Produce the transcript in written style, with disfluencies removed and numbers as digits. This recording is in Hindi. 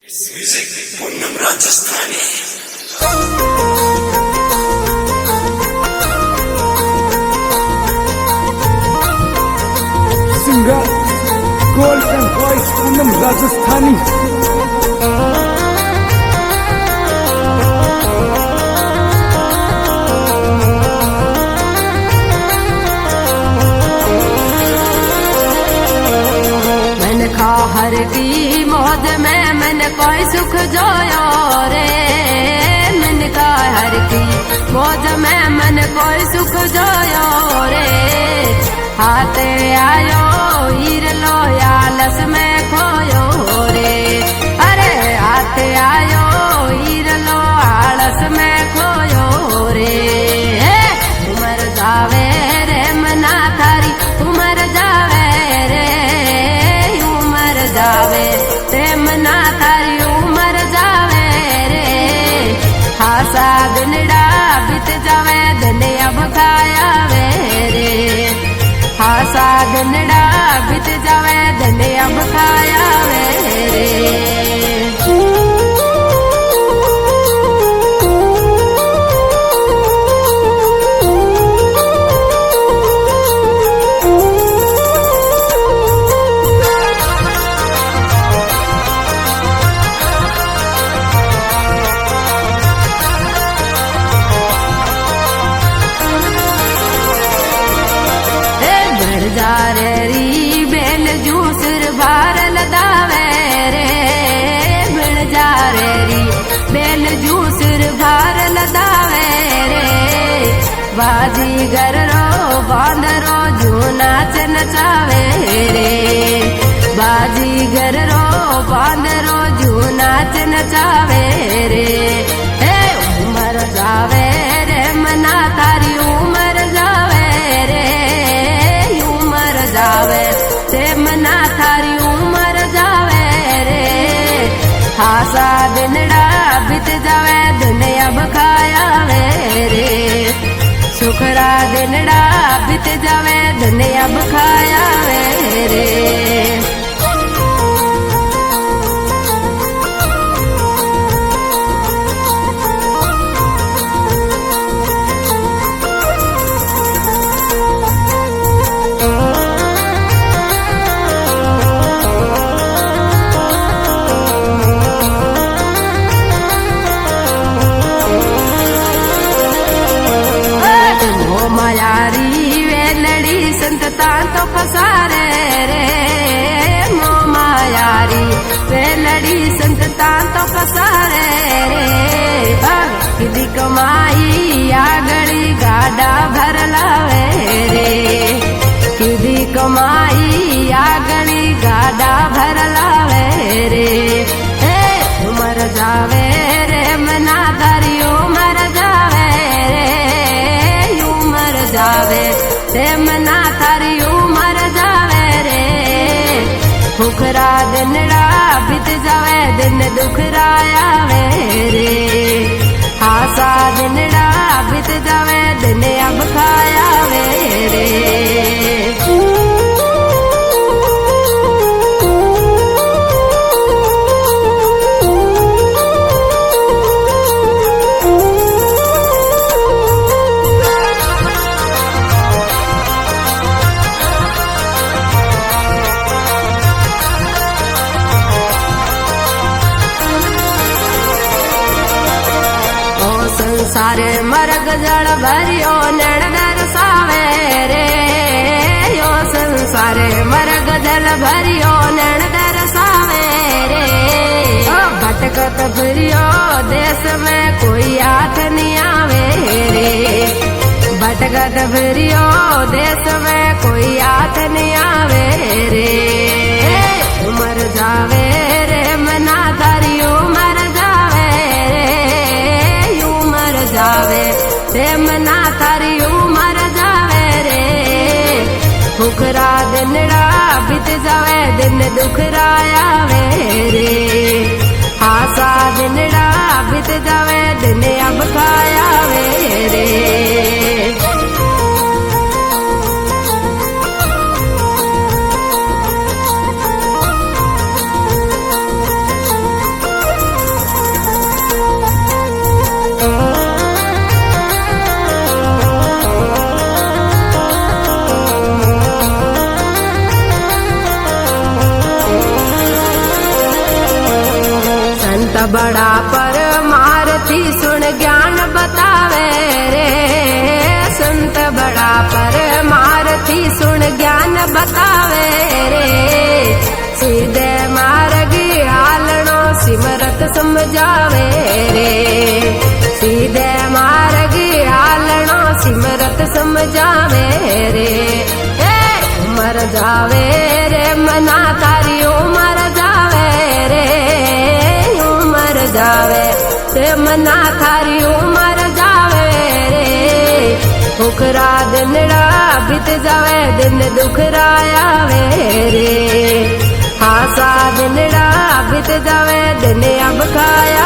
Music Purnam Rajasthani. Singer Golden Voice Purnam Rajasthani. हर की मौज में मन कोई सुख जोयो रे। मन का हर की मौज में मन कोई सुख जोयो रे। हाथे आयो हीर लो आलस में खोयो रे। अरे हाथे आयो हीर लो आलस में खोयो रे। उमर जावे रे मना थारी उमर जावे रे। जावे ते मना थारी उमर जावे रे। हासा दिनड़ा बीत जावे दिन अब खाया वे रे। हासा दिनड़ा बीत जावे दिन अब खाया वे रे। जा री बेल जूसर बार लदावे रे। बिन जा री बेल जूसर बार लदावे रे। बाजी घर रो बांदरो जू नाच नचावे रे। बाजी घर रो बांदरो जू नाच नचावे रे। उमर जावे रे मना तारी उमर जावे रे। जावे ते मना थारी उमर जावे रे। हासा दिनड़ा बीत जावे दिन अब खाया वे रे। सुखरा दिनड़ा बीत जावे दिन अब खाया वे रे। मायारी वेलड़ी संतता तो पसारे रे। मो मायारी वेलड़ी संतता तो पसारे रे। किदी कमाई आगड़ी गाड़ा भर लावे रे। किदी कमाई आगड़ी गाड़ा भर लावे रे। उमर जावे रे मना धारी उमर जावे रे। जावे ते मना थारी उमर जावे रे। भूखरा दिनड़ा बीत जावे दिन दुखराया वे रे। हासा दिनड़ा बीत जावे दिन अब खाया वे रे। संसार मरग जल भरियो नैन दरसावे रे। यो संसार मरग जल भरियो नैन दरसावे रे। भटकत फिरियो देश में कोई हाथ नहीं आवे रे। भटकत फिरियो देश में कोई हाथ नहीं आवे रे। उमर जावे रे मना थारी उमर जावे रे। जावे ते मना थारी उमर जावे रे। भूखरा दिनड़ा बीत जावे दिन दुखराया वे रे। हासा दिनड़ा बीत जावे दिन अब खाया वे रे। बड़ा पर मारती सुन ज्ञान बतावे रे संत बड़ा पर मारती सुन ज्ञान बतावे रे सीधे मार्ग हालनो सिमरत समझावे रे सीधे मार्ग हालनो सिमरत समझावे रे उमर जावे रे मना तारी उमर जावे रे उमर जावे रे मना थारी उमर जावे रे दुखरा दिनड़ा बीत जावे दिन दुखरा आवे रे हासा दिनड़ा बीत जावे दिन अब खाया